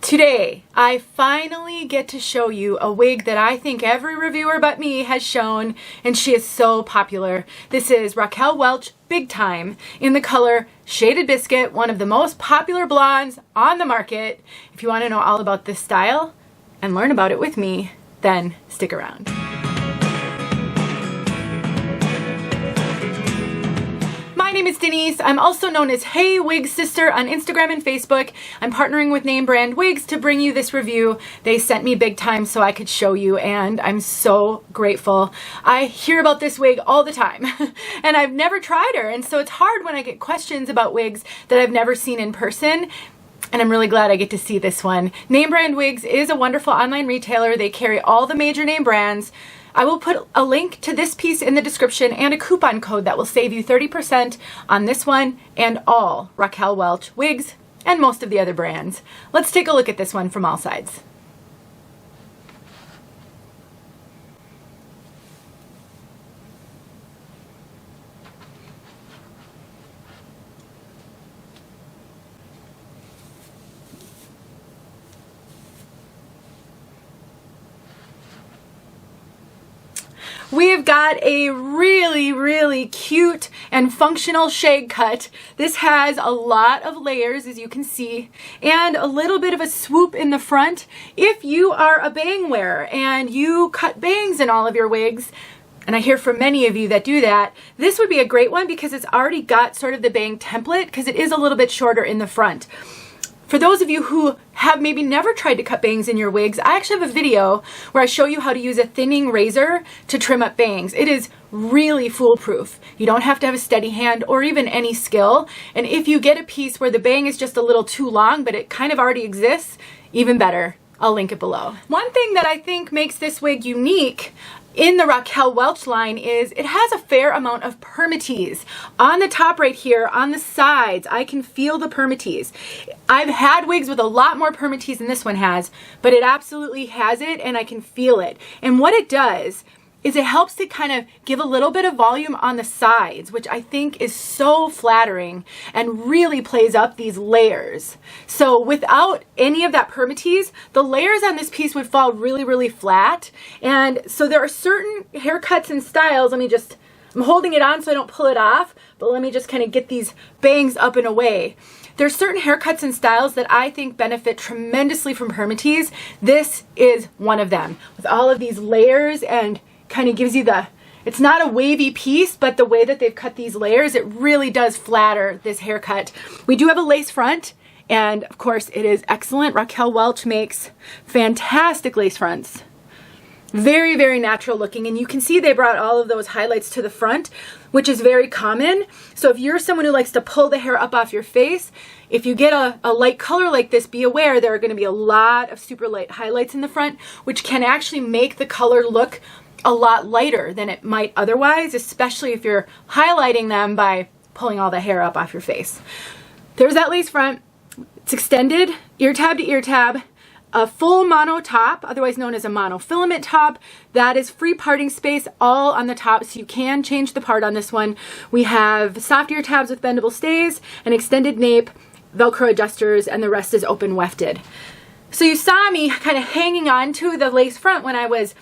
Today, I finally get to show you a wig that I think every reviewer but me has shown, and she is so popular. This is Raquel Welch Big Time in the color Shaded Biscuit, one of the most popular blondes on the market. If you want to know all about this style and learn about it with me, then stick around. My name is Denise. I'm also known as Hey Wig Sister on Instagram and Facebook. I'm partnering with Name Brand Wigs to bring you this review. They sent me Big Time so I could show you, and I'm so grateful. I hear about this wig all the time and I've never tried her, and so it's hard when I get questions about wigs that I've never seen in person. And I'm really glad I get to see this one. Name Brand Wigs is a wonderful online retailer. They carry all the major name brands. I will put a link to this piece in the description and a coupon code that will save you 30% on this one and all Raquel Welch wigs and most of the other brands. Let's take a look at this one from all sides. We've got a really cute and functional shag cut. This has a lot of layers, as you can see, and a little bit of a swoop in the front. If you are a bang wearer and you cut bangs in all of your wigs, and I hear from many of you that do that, this would be a great one because it's already got sort of the bang template because it is a little bit shorter in the front. For those of you who have maybe never tried to cut bangs in your wigs, I actually have a video where I show you how to use a thinning razor to trim up bangs. It is really foolproof. You don't have to have a steady hand or even any skill. And if you get a piece where the bang is just a little too long, but it kind of already exists, even better. I'll link it below. One thing that I think makes this wig unique in the Raquel Welch line is it has a fair amount of Permatease. On the top right here, on the sides, I can feel the Permatease. I've had wigs with a lot more Permatease than this one has, but it absolutely has it and I can feel it. And what it does is it helps to kind of give a little bit of volume on the sides, which I think is so flattering and really plays up these layers. So without any of that Permatease, the layers on this piece would fall really flat. And so there are certain haircuts and styles. I'm holding it on so I don't pull it off, but let me just kind of get these bangs up and away. There's certain haircuts and styles that I think benefit tremendously from Permatease. This is one of them, with all of these layers, and kind of gives you it's not a wavy piece, but the way that they've cut these layers, it really does flatter this haircut. We do have a lace front, and of course it is excellent. Raquel Welch makes fantastic lace fronts. Very natural looking, and you can see they brought all of those highlights to the front, which is very common. So if you're someone who likes to pull the hair up off your face, if you get a light color like this, be aware there are going to be a lot of super light highlights in the front, which can actually make the color look a lot lighter than it might otherwise, especially if you're highlighting them by pulling all the hair up off your face. There's that lace front. It's extended ear tab to ear tab. A full mono top, otherwise known as a monofilament top. That is free parting space all on the top, so you can change the part on this one. We have soft ear tabs with bendable stays, an extended nape, Velcro adjusters, and the rest is open wefted. So you saw me kind of hanging on to the lace front when I was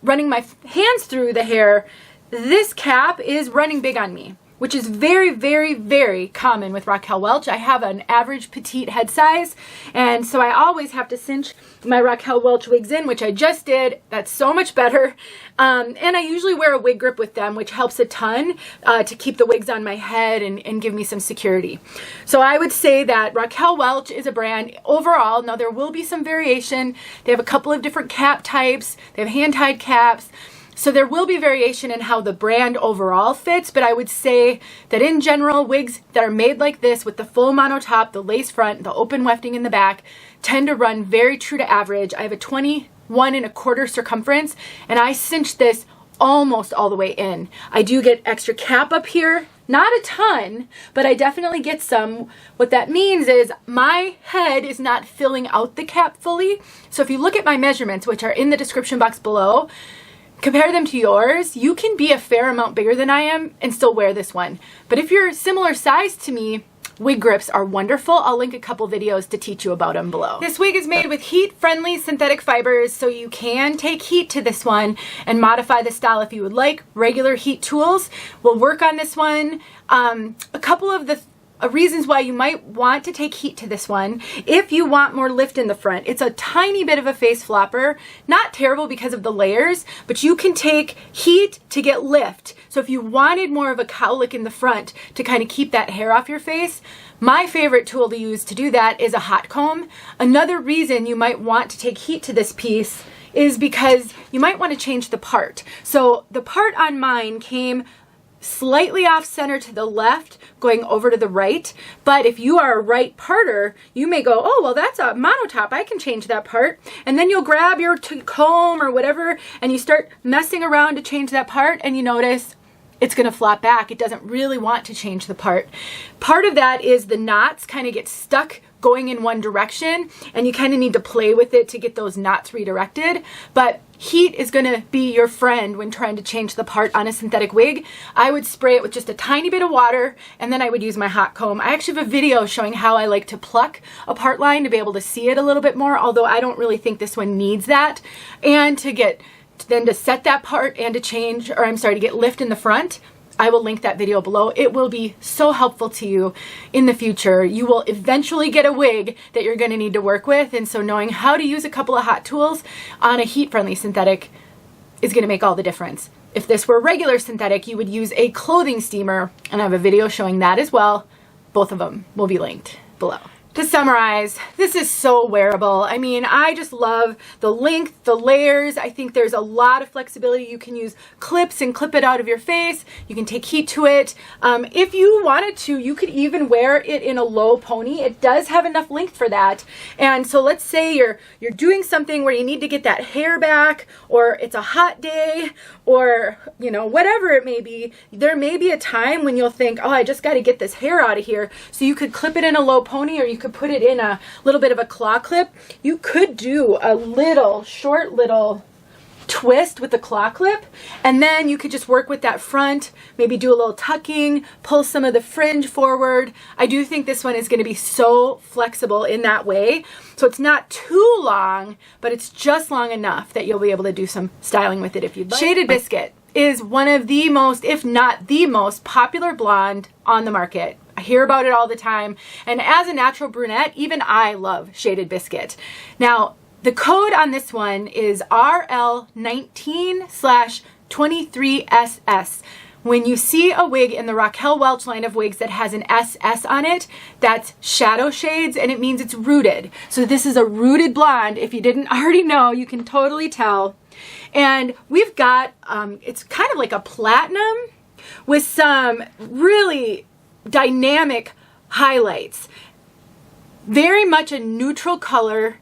running my hands through the hair. This cap is running big on me, which is very common with Raquel Welch. I have an average petite head size, and so I always have to cinch my Raquel Welch wigs in, which I just did. That's so much better. And I usually wear a wig grip with them, which helps a ton to keep the wigs on my head and give me some security. So I would say that Raquel Welch is a brand overall. Now there will be some variation. They have a couple of different cap types. They have hand-tied caps. So there will be variation in how the brand overall fits, but I would say that in general, wigs that are made like this with the full mono top, the lace front, the open wefting in the back, tend to run very true to average. I have a 21¼ circumference, and I cinch this almost all the way in. I do get extra cap up here, not a ton, but I definitely get some. What that means is my head is not filling out the cap fully. So if you look at my measurements, which are in the description box below, compare them to yours, you can be a fair amount bigger than I am and still wear this one. But if you're similar size to me, wig grips are wonderful. I'll link a couple videos to teach you about them below. This wig is made with heat-friendly synthetic fibers, so you can take heat to this one and modify the style if you would like. Regular heat tools will work on this one. A couple of the reasons why you might want to take heat to this one: if you want more lift in the front. It's a tiny bit of a face flopper, not terrible because of the layers, but you can take heat to get lift. So if you wanted more of a cowlick in the front to kind of keep that hair off your face, my favorite tool to use to do that is a hot comb. Another reason you might want to take heat to this piece is because you might want to change the part. So the part on mine came slightly off center to the left, going over to the right. But if you are a right parter, you may go, oh, well, that's a monotop, I can change that part. And then you'll grab your comb or whatever, and you start messing around to change that part, and you notice it's going to flop back. It doesn't really want to change the part. Part of that is the knots kind of get stuck going in one direction, and you kind of need to play with it to get those knots redirected. But heat is going to be your friend when trying to change the part on a synthetic wig. I would spray it with just a tiny bit of water, and then I would use my hot comb. I actually have a video showing how I like to pluck a part line to be able to see it a little bit more, although I don't really think this one needs that. And to get then to set that part and to change, or I'm sorry, to get lift in the front, I will link that video below. It will be so helpful to you in the future. You will eventually get a wig that you're going to need to work with, and so knowing how to use a couple of hot tools on a heat-friendly synthetic is going to make all the difference. If this were regular synthetic, you would use a clothing steamer, and I have a video showing that as well. Both of them will be linked below. To summarize, this is so wearable. I mean, I just love the length, the layers. I think there's a lot of flexibility. You can use clips and clip it out of your face. You can take heat to it. If you wanted to, you could even wear it in a low pony. It does have enough length for that. And so let's say you're doing something where you need to get that hair back, or it's a hot day, or you know, whatever it may be. There may be a time when you'll think, oh, I just got to get this hair out of here. So you could clip it in a low pony, or you could put it in a little bit of a claw clip. You could do a little short little twist with the claw clip, and then you could just work with that front, maybe do a little tucking, pull some of the fringe forward. I do think this one is going to be so flexible in that way. So it's not too long, but it's just long enough that you'll be able to do some styling with it if you'd like. Shaded Biscuit is one of the most, if not the most popular blonde on the market. I hear about it all the time. And as a natural brunette, even I love Shaded Biscuit. Now, the code on this one is RL19/23SS. When you see a wig in the Raquel Welch line of wigs that has an SS on it, that's shadow shades, and it means it's rooted. So this is a rooted blonde. If you didn't already know, you can totally tell. And we've got, it's kind of like a platinum with some really dynamic highlights. Very much a neutral color.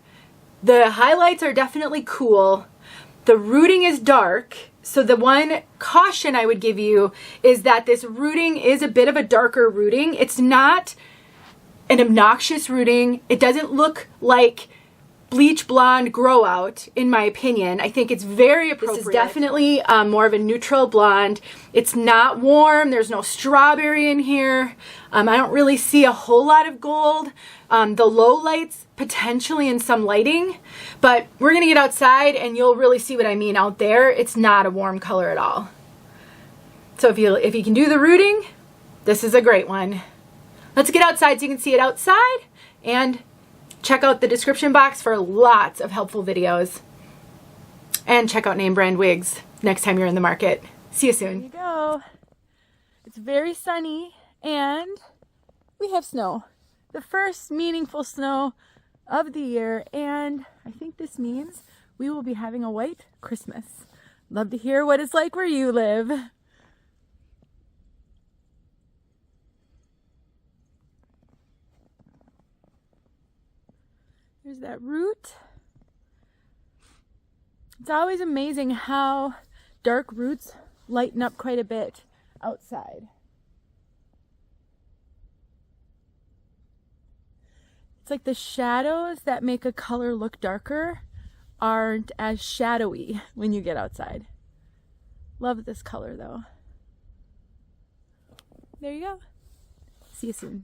The highlights are definitely cool. The rooting is dark. So the one caution I would give you is that this rooting is a bit of a darker rooting. It's not an obnoxious rooting. It doesn't look like bleach blonde grow out, in my opinion. I think it's very appropriate. This is definitely more of a neutral blonde. It's not warm. There's no strawberry in here. I don't really see a whole lot of gold. The low lights potentially in some lighting, but we're gonna get outside and you'll really see what I mean. Out there, it's not a warm color at all. So if you can do the rooting, this is a great one. Let's get outside so you can see it outside, and check out the description box for lots of helpful videos. And check out name brand wigs next time you're in the market. See you soon. There you go. It's very sunny and we have snow. The first meaningful snow of the year, and I think this means we will be having a white Christmas. Love to hear what it's like where you live. There's that root. It's always amazing how dark roots lighten up quite a bit outside. It's like the shadows that make a color look darker aren't as shadowy when you get outside. Love this color though. There you go. See you soon.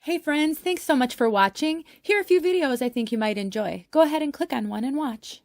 Hey friends, thanks so much for watching. Here are a few videos I think you might enjoy. Go ahead and click on one and watch.